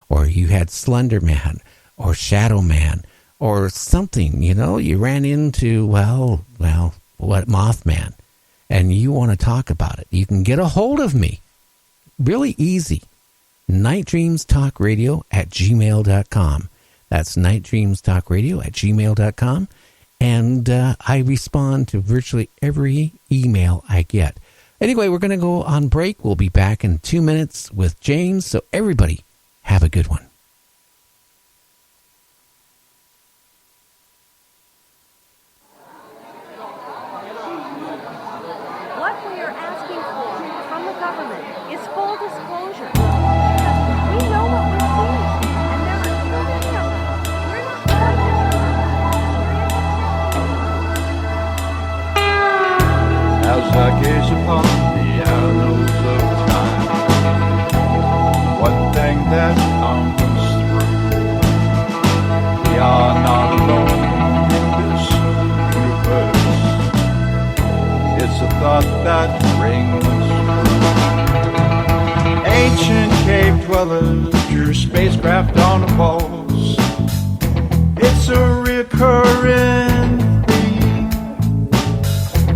or you had Slender Man, or Shadow Man, or something, you ran into, what, Mothman, and you want to talk about it, you can get a hold of me. Really easy. nightdreamstalkradio@gmail.com. That's nightdreamstalkradio@gmail.com. And I respond to virtually every email I get. Anyway, we're going to go on break. We'll be back in 2 minutes with James. So everybody, have a good one. What we are asking for from the government is full disclosure. We know what we're seeing, and there are too many of them. We're not As I gaze upon the annals of time, one thing that comes through: we are not alone in this universe. It's a thought that rings true. Ancient cave dwellers drew spacecraft on the walls. It's a recurring theme.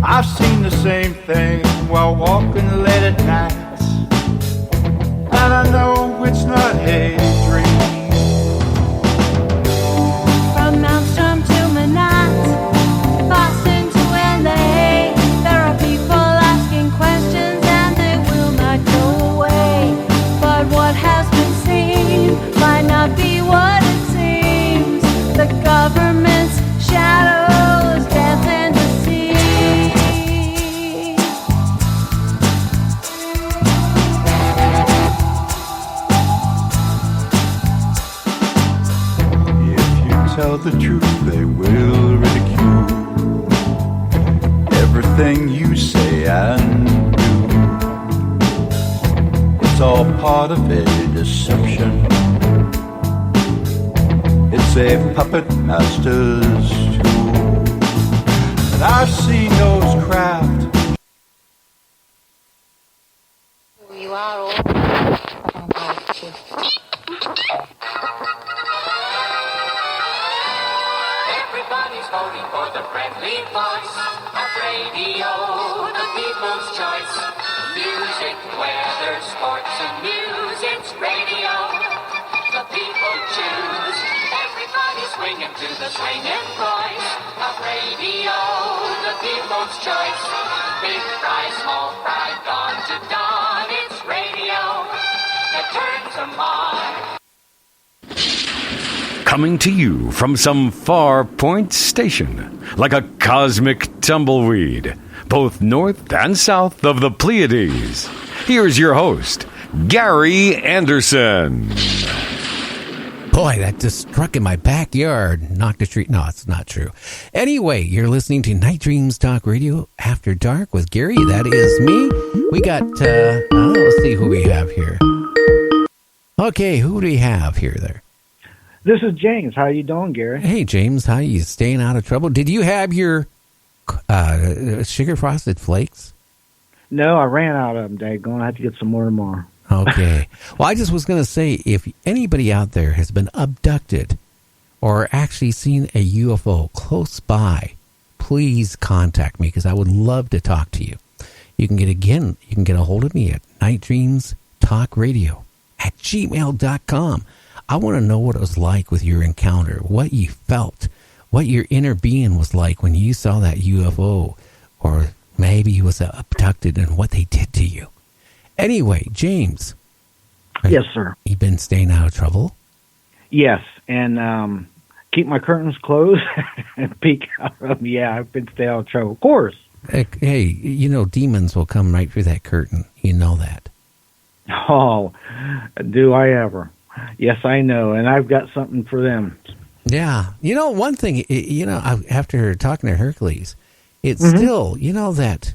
I've seen the same thing while walking late at night, and I know it's not a dream. From Maelstrom to Manat, Boston to LA, there are people asking questions and they will not go away. But what has been seen might not be what it seems. The government's shadows dance in the sea. Tell the truth, they will ridicule everything you say and do. It's all part of a deception. It's a puppet master's tool. And I've seen those craft. You are all. Everybody's voting for the friendly voice of radio, the people's choice. Music, weather, sports, and news, it's radio. The people choose. Everybody's swinging to the swinging voice of radio, the people's choice. Big fry, small fry, dawn to dawn, it's radio that turns them on. Coming to you from some far point station, like a cosmic tumbleweed, both north and south of the Pleiades. Here's your host, Gary Anderson. Boy, that just struck in my backyard. Knocked a tree. No, it's not true. Anyway, you're listening to Night Dreams Talk Radio After Dark with Gary. That is me. We got, let's see who we have here. Okay, who do we have here there? This is James. How you doing, Gary? Hey, James. How you staying out of trouble? Did you have your sugar frosted flakes? No, I ran out of them, daggone. I have to get some more tomorrow. Okay. Well, I just was going to say, if anybody out there has been abducted or actually seen a UFO close by, please contact me because I would love to talk to you. You can get a hold of me at nightdreamstalkradio@gmail.com. I want to know what it was like with your encounter, what you felt, what your inner being was like when you saw that UFO, or maybe you was abducted and what they did to you. Anyway, James. Yes, sir. You been staying out of trouble? Yes, and keep my curtains closed and peek out of them. Yeah, I've been staying out of trouble. Of course. Hey, demons will come right through that curtain. You know that. Oh, do I ever. Yes, I know, and I've got something for them. Yeah. One thing, after talking to Hercules, it's still, that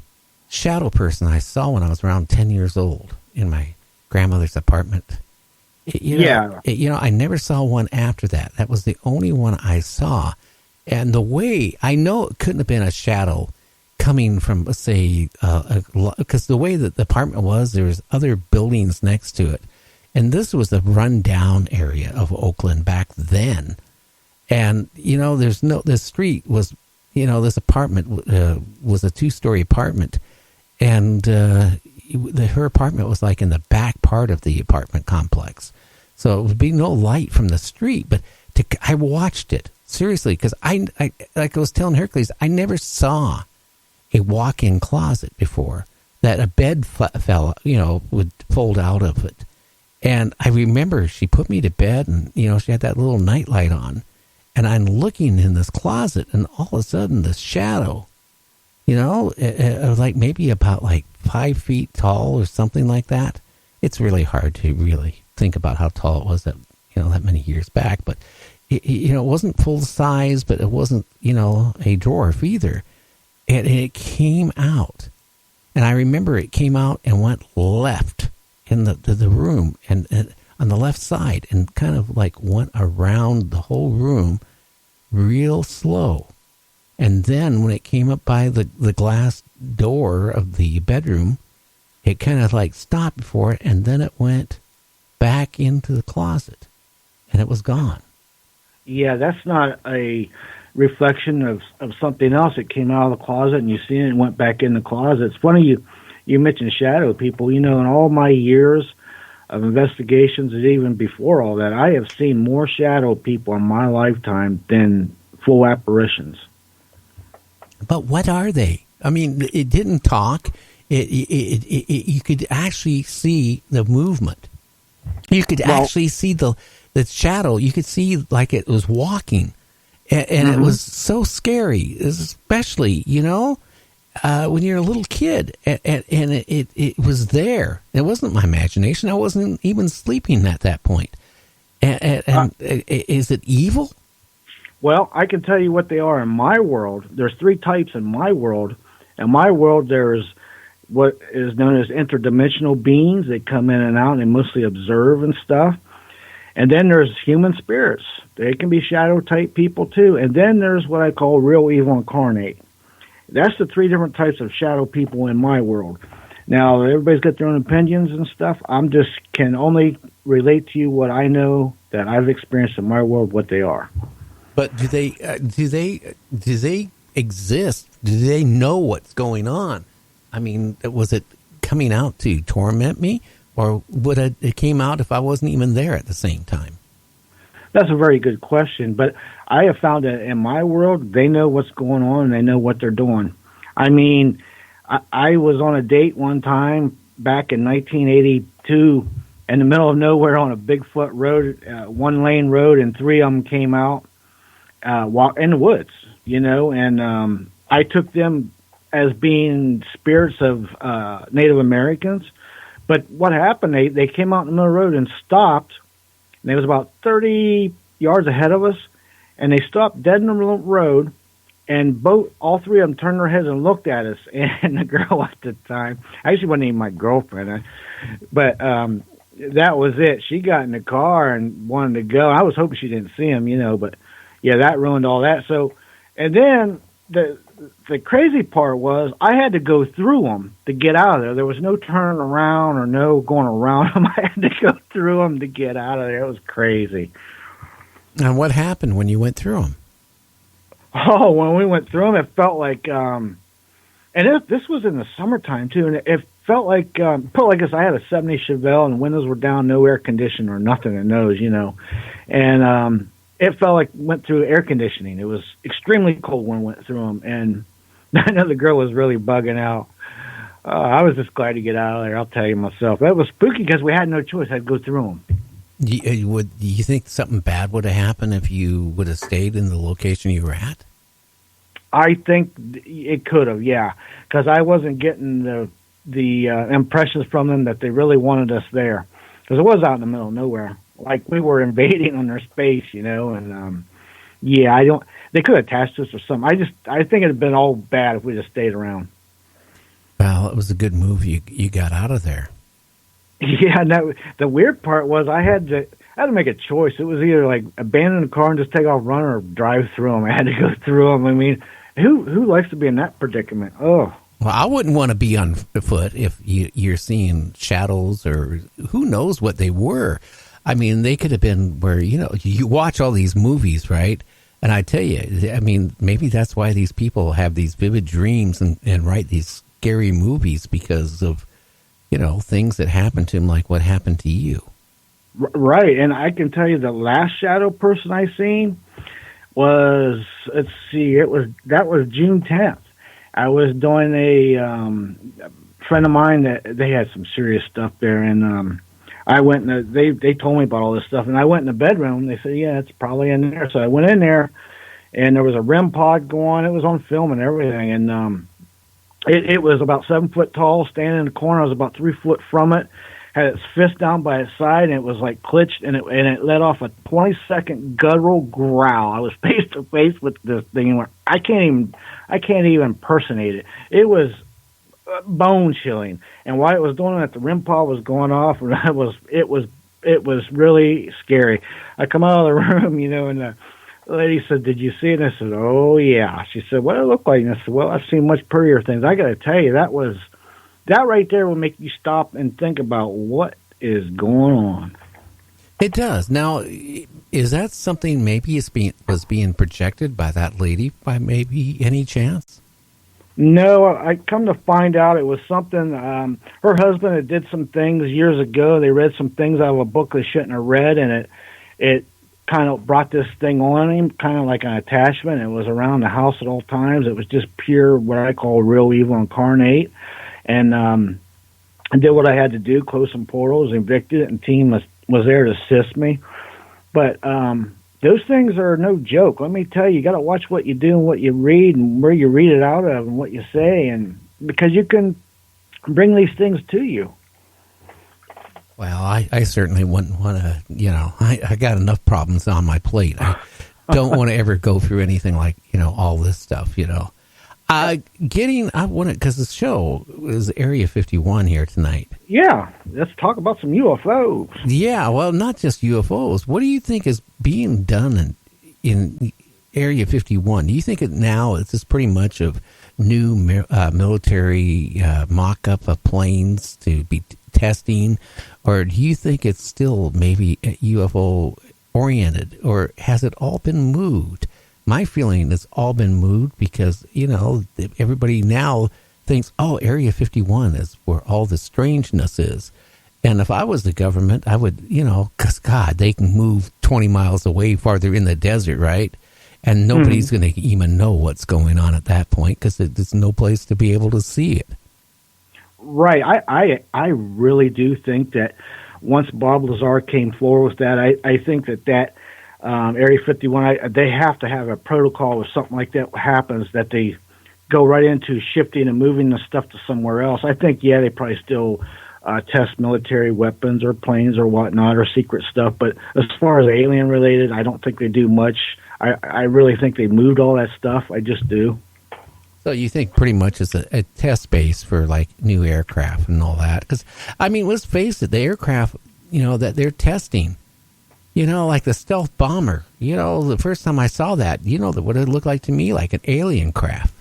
shadow person I saw when I was around 10 years old in my grandmother's apartment. I never saw one after that. That was the only one I saw. And the way, I know it couldn't have been a shadow coming from, let's say, because the way that the apartment was, there was other buildings next to it. And this was the rundown area of Oakland back then. And, this street was, this apartment was a 2-story apartment. And her apartment was like in the back part of the apartment complex. So it would be no light from the street. But I watched it, seriously, because I like I was telling Hercules, I never saw a walk-in closet before that a bed fell, would fold out of it. And I remember she put me to bed and, she had that little nightlight on. And I'm looking in this closet and all of a sudden this shadow, like maybe about like 5 feet tall or something like that. It's really hard to really think about how tall it was that many years back. But, it wasn't full size, but it wasn't, a dwarf either. And it came out. And I remember it came out and went left in the room and on the left side and kind of like went around the whole room real slow. And then when it came up by the glass door of the bedroom, it kind of like stopped before it, and then it went back into the closet and it was gone. Yeah, that's not a reflection of something else. It came out of the closet and you see it and went back in the closet. It's funny you mentioned shadow people. In all my years of investigations and even before all that, I have seen more shadow people in my lifetime than full apparitions. But what are they? I mean, it didn't talk. You could actually see the movement. You could actually see the shadow. You could see like it was walking. And it was so scary, especially, when you're a little kid. And it was there. It wasn't my imagination. I wasn't even sleeping at that point. And is it evil? Well, I can tell you what they are in my world. There's 3 types in my world. In my world, there's what is known as interdimensional beings that come in and out and mostly observe and stuff. And then there's human spirits. They can be shadow type people too. And then there's what I call real evil incarnate. That's the 3 different types of shadow people in my world. Now, everybody's got their own opinions and stuff. Can only relate to you what I know that I've experienced in my world, what they are. But do they exist? Do they know what's going on? I mean, was it coming out to torment me, or would it came out if I wasn't even there at the same time? That's a very good question, but I have found that in my world, they know what's going on and they know what they're doing. I mean, I was on a date one time back in 1982 in the middle of nowhere on a Bigfoot road, 1-lane road, and 3 of them came out in the woods, and I took them as being spirits of Native Americans. But what happened, they came out in the middle of the road and stopped. And it was about 30 yards ahead of us, and they stopped dead in the road, and all 3 of them turned their heads and looked at us. And the girl at the time, actually wasn't even my girlfriend, but that was it. She got in the car and wanted to go. I was hoping she didn't see him, but yeah, that ruined all that. So, and then the crazy part was I had to go through them to get out of there. There was no turning around or no going around them. I had to go through them to get out of there. It was crazy. And what happened when you went through them? Oh, when we went through them, it felt like, and this was in the summertime too, and it felt like I had a 70 Chevelle and windows were down, no air conditioning or nothing in those, and it felt like went through air conditioning. It was extremely cold when we went through them, and I know the girl was really bugging out. I was just glad to get out of there, I'll tell you myself. That was spooky because we had no choice. I had to go through them. Do you think something bad would have happened if you would have stayed in the location you were at? I think it could have, yeah, because I wasn't getting the impressions from them that they really wanted us there, because it was out in the middle of nowhere, like we were invading on their space, and yeah, they could have attached us or something. I think it'd have been all bad if we just stayed around. Well, it was a good move you got out of there. Yeah, and the weird part was I had to make a choice. It was either like abandon the car and just take off running or drive through them. I had to go through them. I mean, who likes to be in that predicament? Oh, Well, I wouldn't want to be on foot if you're seeing shadows or who knows what they were. I mean, they could have been where, you watch all these movies, right? And I tell you, I mean, maybe that's why these people have these vivid dreams and write these scary movies because of, things that happened to them, like what happened to you. Right. And I can tell you the last shadow person I seen was, that was June 10th. I was doing a friend of mine that they had some serious stuff there, and I went and they told me about all this stuff, and I went in the bedroom. They said, "Yeah, it's probably in there." So I went in there, and there was a REM pod going. It was on film and everything, and it was about 7 foot tall, standing in the corner. I was about 3 foot from it. Had its fist down by its side, and it was like clitched, and it let off a 20-second guttural growl. I was face to face with this thing, and I can't even impersonate it. It was bone chilling, and while it was doing it, the REM pod was going off, and it was really scary. I come out of the room, and the lady said, "Did you see it?" And I said, "Oh yeah." She said, "What did it look like?" And I said, "Well, I've seen much prettier things." I got to tell you, that right there will make you stop and think about what is going on. It does. Now, is that something maybe was being projected by that lady by maybe any chance? No, I come to find out it was something. Her husband had did some things years ago. They read some things out of a book they shouldn't have read, and it kind of brought this thing on him, kind of like an attachment. It was around the house at all times. It was just pure, what I call real evil incarnate. And I did what I had to do, close some portals, evicted it, and team was there to assist me. But those things are no joke. Let me tell you, you got to watch what you do and what you read and where you read it out of and what you say, and because you can bring these things to you. Well, I certainly wouldn't want to, I got enough problems on my plate. I don't want to ever go through anything like, all this stuff, I want to, because the show is Area 51 here tonight. Yeah, let's talk about some UFOs. Yeah, well, not just UFOs. What do you think is being done in Area 51? Do you think now it's just pretty much of new military mock-up of planes to be testing, or do you think it's still maybe UFO-oriented, or has it all been moved? My feeling it's all been moved because, everybody now thinks, Area 51 is where all the strangeness is. And if I was the government, I would, because, God, they can move 20 miles away farther in the desert, right? And nobody's going to even know what's going on at that point because there's no place to be able to see it. Right. I really do think that once Bob Lazar came forward with that, I think that Area 51, they have to have a protocol if something like that happens, that they go right into shifting and moving the stuff to somewhere else. I think, they probably still test military weapons or planes or whatnot or secret stuff. But as far as alien related, I don't think they do much. I really think they moved all that stuff. I just do. So you think pretty much it's a test base for like new aircraft and all that? Because, let's face it, the aircraft, that they're testing, like the stealth bomber, the first time I saw that, what it looked like to me, like an alien craft.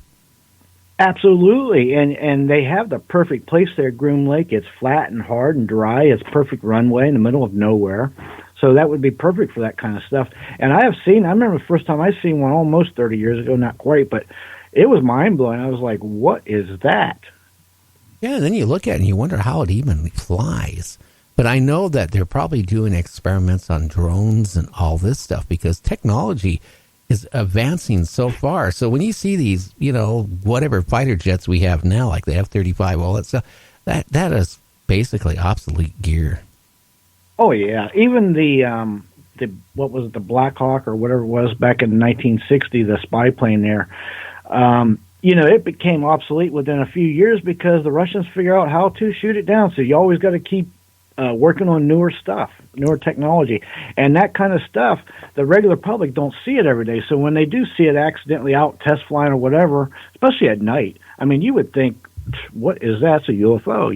Absolutely. And they have the perfect place there, Groom Lake. It's flat and hard and dry. It's perfect runway in the middle of nowhere. So that would be perfect for that kind of stuff. And I remember the first time I seen one almost 30 years ago, not quite, but it was mind-blowing. I was like, what is that? Yeah, and then you look at it and you wonder how it even flies. But I know that they're probably doing experiments on drones and all this stuff because technology is advancing so far. So when you see these, whatever fighter jets we have now, like the F-35, all that stuff, that is basically obsolete gear. Oh, yeah. Even the what was it, the Black Hawk or whatever it was back in 1960, the spy plane there, it became obsolete within a few years because the Russians figure out how to shoot it down. So you always got to keep working on newer stuff, newer technology. And that kind of stuff, the regular public don't see it every day. So when they do see it accidentally out test flying or whatever, especially at night, you would think, what is that? It's a UFO,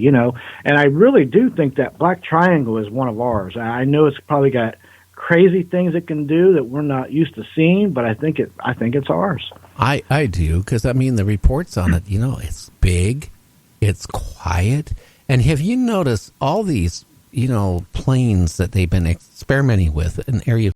And I really do think that black triangle is one of ours. I know it's probably got crazy things it can do that we're not used to seeing, but I think it's ours. I do, because, I mean, the reports on it, it's big, it's quiet. And have you noticed all these, planes that they've been experimenting with in Area